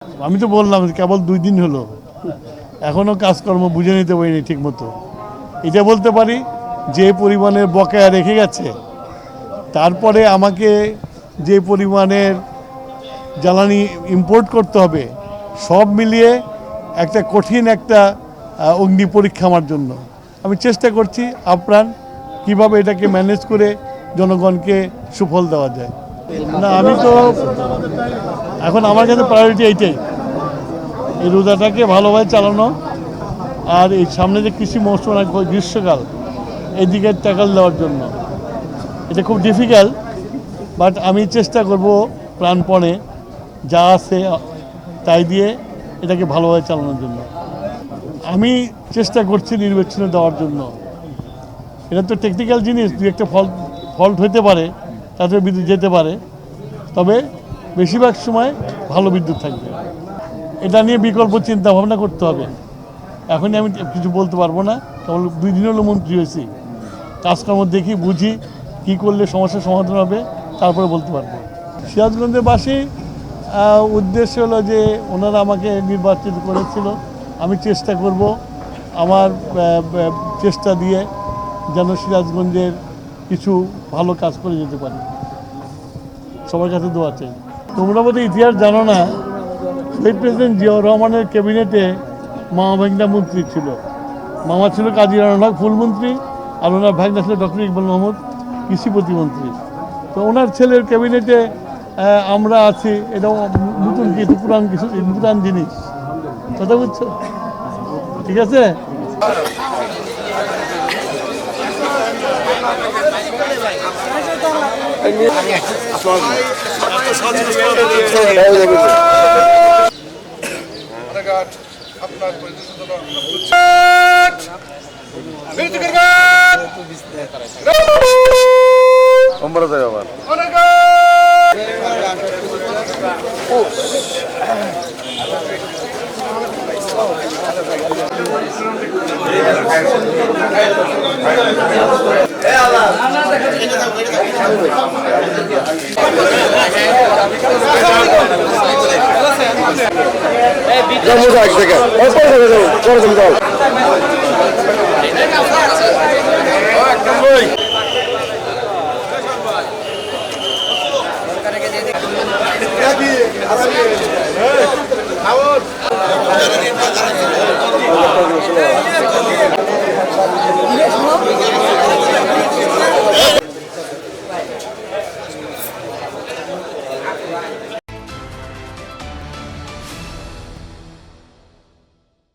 আমি তো বললাম কেবল 2 দিন হলো, এখনও কাজকর্ম বুঝে নিতে পারিনি ঠিক মতো। এটা বলতে পারি যে পরিমাণের বকেয়া রেখে গেছে, তারপরে আমাকে যে পরিমাণের জ্বালানি ইম্পোর্ট করতে হবে, সব মিলিয়ে একটা কঠিন একটা অগ্নি পরীক্ষা আমার জন্য। আমি চেষ্টা করছি আপ্রাণ কিভাবে এটাকে ম্যানেজ করে জনগণকে সুফল দেওয়া যায়। না, আমি তো এখন আমার কাছে প্রায়োরিটি এইটাই, এই রোজাটাকে ভালোভাবে চালানো, আর এই সামনে যে কৃষি মৌসুম গ্রীষ্মকাল, এদিকে ট্যাকল দেওয়ার জন্য। এটা খুব ডিফিকাল্ট, বাট আমি চেষ্টা করব প্রাণপণে যা আছে তাই দিয়ে এটাকে ভালোভাবে চালানোর জন্য। আমি চেষ্টা করছি নির্বাচনে দেওয়ার জন্য। এটা তো টেকনিক্যাল জিনিস, দু একটা ফল্ট হতে পারে, তাতে বিদ্যুৎ যেতে পারে, তবে বেশিরভাগ সময় ভালো বিদ্যুৎ থাকবে। এটা নিয়ে বিকল্প চিন্তা ভাবনা করতে হবে। এখনই আমি কিছু বলতে পারবো না, কেবল 2 দিন হলো মন্ত্রী হয়েছি। কাজকর্ম দেখি, বুঝি কী করলে সমস্যার সমাধান হবে, তারপরে বলতে পারবো। সিরাজগঞ্জবাসী উদ্দেশ্য হলো যে ওনারা আমাকে নির্বাচিত করেছিল, আমি চেষ্টা করব আমার চেষ্টা দিয়ে যেন সিরাজগঞ্জের কিছু ভালো কাজ করে যেতে পারি। সবার কাছে দোয়া চাই। তোমরা বোধহয় ইতিহাস জানো না, শহীদ প্রেসিডেন্ট জিয়াউর রহমানের ক্যাবিনেটে মামা ভাগনা মন্ত্রী ছিল। মামা ছিল কাজী রানা ফুলমন্ত্রী, আর ওনার ভাগনা ছিল ডক্টর ইকবাল মাহমুদ কৃষি প্রতিমন্ত্রী। তো ওনার ছেলের ক্যাবিনেটে আমরা আছি, এটাও নতুন কিছু পুরান জিনিস। কথা বুঝছো? ঠিক আছে। এক সেকেন্ড